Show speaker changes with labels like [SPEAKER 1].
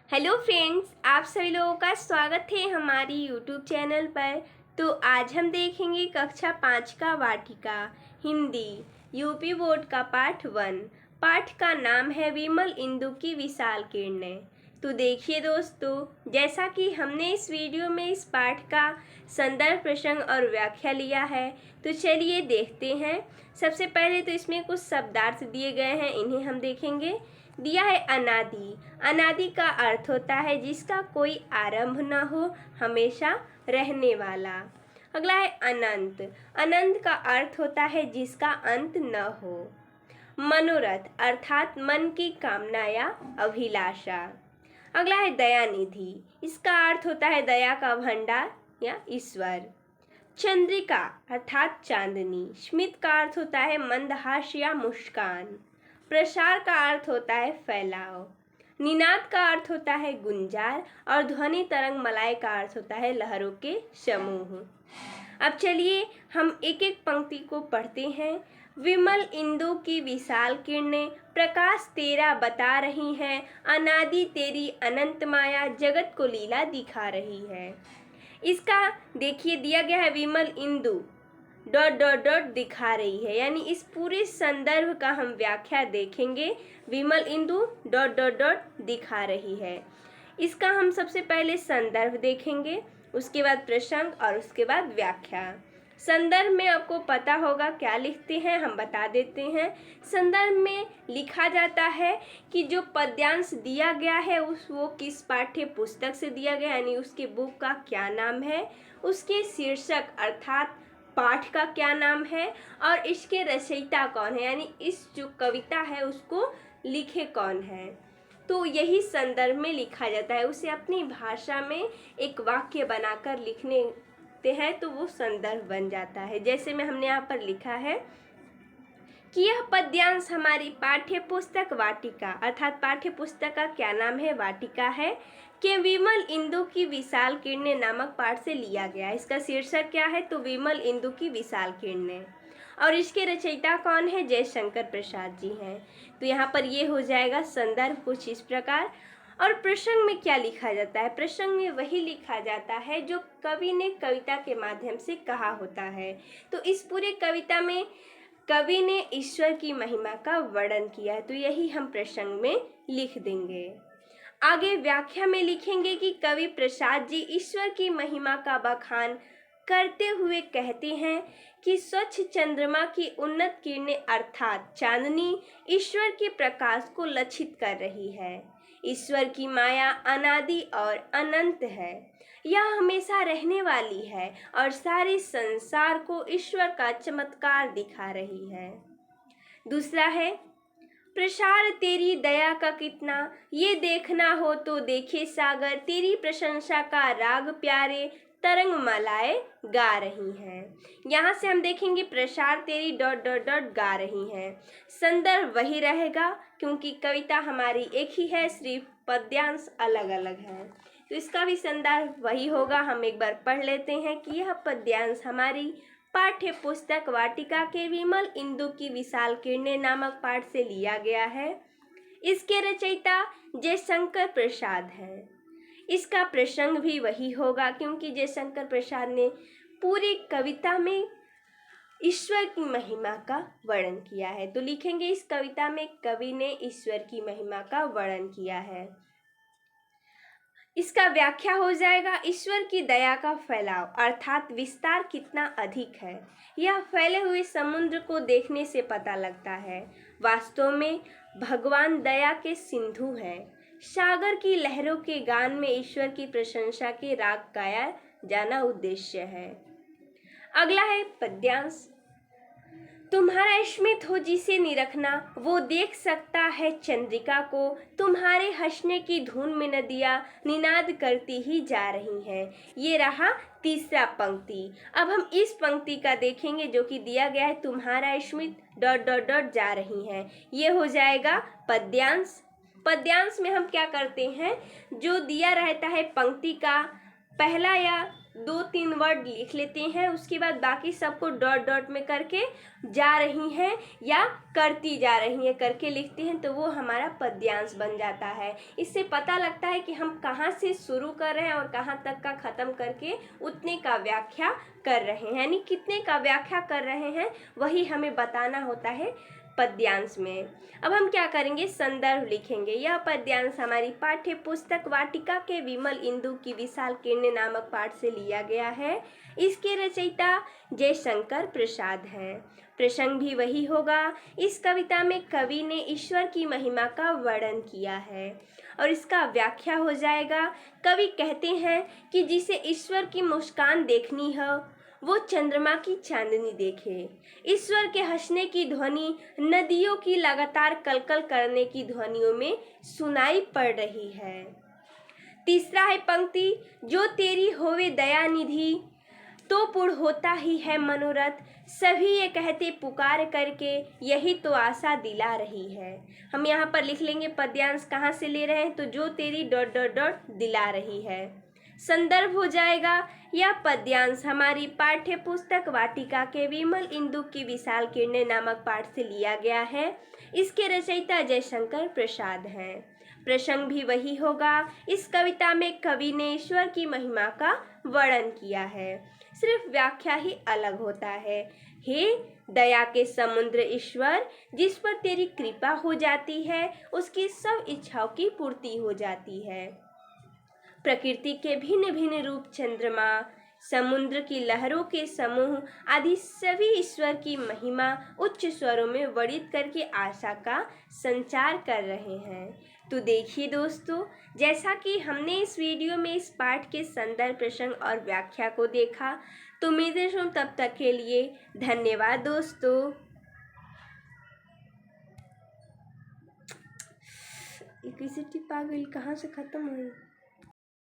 [SPEAKER 1] Hello friends, आप सभी लोगों का स्वागत है हमारी यूट्यूब चैनल पर। तो आज हम देखेंगे कक्षा 5 का वाटिका हिंदी यूपी बोर्ड का पाठ 1। पाठ का नाम है विमल इंदु की विशाल किरणें। तो देखिए दोस्तों, जैसा कि हमने इस वीडियो में इस पाठ का संदर्भ, प्रसंग और व्याख्या लिया है, तो चलिए देखते हैं। सबसे पहले तो इसमें कुछ शब्दार्थ दिए गए हैं, इन्हें हम देखेंगे। दिया है अनादि। अनादि का अर्थ होता है जिसका कोई आरंभ न हो, हमेशा रहने वाला। अगला है अनंत। अनंत का अर्थ होता है जिसका अंत न हो। मनोरथ अर्थात मन की कामना या अभिलाषा। अगला है दयानिधि। इसका अर्थ होता है दया का भंडार या ईश्वर। चंद्रिका अर्थात चांदनी। स्मित का अर्थ होता है मंदहास या मुस्कान। प्रसार का अर्थ होता है फैलाव। निनाद का अर्थ होता है गुंजार और ध्वनि तरंग मलाय का अर्थ होता है लहरों के समूह। अब चलिए हम एक एक पंक्ति को पढ़ते हैं। विमल इंदु की विशाल किरणें प्रकाश तेरा बता रही हैं, अनादि तेरी अनंत माया जगत को लीला दिखा रही है। इसका देखिए दिया गया है विमल इंदु डॉट डॉट डॉट दिखा रही है, यानी इस पूरे संदर्भ का हम व्याख्या देखेंगे। विमल इंदु डॉट डॉट डॉट दिखा रही है। इसका हम सबसे पहले संदर्भ देखेंगे, उसके बाद प्रसंग और उसके बाद व्याख्या। संदर्भ में आपको पता होगा क्या लिखते हैं, हम बता देते हैं। संदर्भ में लिखा जाता है कि जो पद्यांश दिया गया है वो किस पाठ्य पुस्तक से दिया गया, यानी उसके बुक का क्या नाम है, उसके शीर्षक अर्थात पाठ का क्या नाम है और इसके रचयिता कौन है, यानी इस जो कविता है उसको लिखे कौन है। तो यही संदर्भ में लिखा जाता है। उसे अपनी भाषा में एक वाक्य बनाकर लिखने हैं तो वो संदर्भ बन जाता है। जैसे में हमने यहाँ पर लिखा है कि यह पद्यांश हमारी पाठ्य पुस्तक वाटिका अर्थात पाठ्य पुस्तक का क्या नाम है, वाटिका है, कि विमल इंदु की विशाल किरणें नामक पाठ से लिया गया। इसका शीर्षक क्या है, तो विमल इंदु की विशाल किरणें, और इसके रचयिता कौन है, जयशंकर प्रसाद जी हैं। तो यहाँ पर ये हो जाएगा संदर्भ कुछ इस प्रकार। और प्रसंग में क्या लिखा जाता है, प्रसंग में वही लिखा जाता है जो कवि ने कविता के माध्यम से कहा होता है। तो इस पूरे कविता में कवि ने ईश्वर की महिमा का वर्णन किया है, तो यही हम प्रसंग में लिख देंगे। आगे व्याख्या में लिखेंगे कि कवि प्रसाद जी ईश्वर की महिमा का बखान करते हुए कहते हैं कि स्वच्छ चंद्रमा की उन्नत किरणें अर्थात चांदनी ईश्वर के प्रकाश को लक्षित कर रही है। ईश्वर की माया अनादि और अनंत है, यह हमेशा रहने वाली है और सारे संसार को ईश्वर का चमत्कार दिखा रही है। दूसरा है प्रसार तेरी दया का कितना, ये देखना हो तो देखे सागर, तेरी प्रशंसा का राग प्यारे तरंग मालाएं गा रही हैं। यहाँ से हम देखेंगे प्रसार तेरी डॉट डॉट डॉट गा रही हैं। संदर्भ वही रहेगा क्योंकि कविता हमारी एक ही है, सिर्फ पद्यांश अलग अलग हैं, तो इसका भी संदर्भ वही होगा। हम एक बार पढ़ लेते हैं कि यह पद्यांश हमारी पाठ्य पुस्तक वाटिका के विमल इंदु की विशाल किरणें नामक पाठ से लिया गया है। इसके रचयिता जयशंकर प्रसाद हैं। इसका प्रसंग भी वही होगा क्योंकि जयशंकर प्रसाद ने पूरी कविता में ईश्वर की महिमा का वर्णन किया है। तो लिखेंगे इस कविता में कवि ने ईश्वर की महिमा का वर्णन किया है। इसका व्याख्या हो जाएगा ईश्वर की दया का फैलाव अर्थात विस्तार कितना अधिक है, यह फैले हुए समुद्र को देखने से पता लगता है। वास्तव में भगवान दया के सिंधु हैं। सागर की लहरों के गान में ईश्वर की प्रशंसा के राग गाया जाना उद्देश्य है। अगला है पद्यांश। तुम्हारा स्मित हो जिसे निरखना, वो देख सकता है चंद्रिका को, तुम्हारे हंसने की धुन में नदियाँ निनाद करती ही जा रही हैं। ये रहा तीसरा पंक्ति। अब हम इस पंक्ति का देखेंगे जो कि दिया गया है तुम्हारा स्मित डॉट डॉट डॉट जा रही हैं, ये हो जाएगा पद्यांश। पद्यांश में हम क्या करते हैं, जो दिया रहता है पंक्ति का पहला या 2-3 वर्ड लिख लेते हैं, उसके बाद बाकी सबको डॉट डॉट में करके जा रही हैं या करती जा रही हैं करके लिखते हैं, तो वो हमारा पद्यांश बन जाता है। इससे पता लगता है कि हम कहाँ से शुरू कर रहे हैं और कहाँ तक का ख़त्म करके उतने का व्याख्या कर रहे हैं, यानी कितने का व्याख्या कर रहे हैं वही हमें बताना होता है पद्यांश में। अब हम क्या करेंगे, संदर्भ लिखेंगे। यह पद्यांश हमारी पाठ्य पुस्तक वाटिका के विमल इंदु की विशाल किरणें नामक पाठ से लिया गया है। इसके रचयिता जयशंकर प्रसाद हैं। प्रसंग भी वही होगा। इस कविता में कवि ने ईश्वर की महिमा का वर्णन किया है और इसका व्याख्या हो जाएगा। कवि कहते हैं कि जिसे ईश्वर की मुस्कान देखनी हो वो चंद्रमा की चांदनी देखे। ईश्वर के हंसने की ध्वनि नदियों की लगातार कलकल करने की ध्वनियों में सुनाई पड़ रही है। तीसरा है पंक्ति, जो तेरी होवे दया निधि तो पूर्ण होता ही है मनोरथ, सभी ये कहते पुकार करके यही तो आशा दिला रही है। हम यहाँ पर लिख लेंगे पद्यांश कहाँ से ले रहे हैं, तो जो तेरी डॉट डॉट डॉट दिला रही है। संदर्भ हो जाएगा, यह पद्यांश हमारी पाठ्य पुस्तक वाटिका के विमल इंदु की विशाल किरणें नामक पाठ से लिया गया है। इसके रचयिता जयशंकर प्रसाद हैं। प्रसंग भी वही होगा। इस कविता में कवि ने ईश्वर की महिमा का वर्णन किया है, सिर्फ व्याख्या ही अलग होता है। हे दया के समुद्र ईश्वर, जिस पर तेरी कृपा हो जाती है उसकी सब इच्छाओं की पूर्ति हो जाती है। प्रकृति के भिन्न भिन्न रूप, चंद्रमा, समुद्र की लहरों के समूह आदि सभी ईश्वर की महिमा उच्च स्वरों में वर्णित करके आशा का संचार कर रहे हैं। तो देखिए दोस्तों, जैसा कि हमने इस वीडियो में इस पाठ के संदर्भ, प्रसंग और व्याख्या को देखा, तो मिलते हैं तब तक के लिए धन्यवाद दोस्तों। किसी टिप आ गई, कहाँ से खत्म हुई।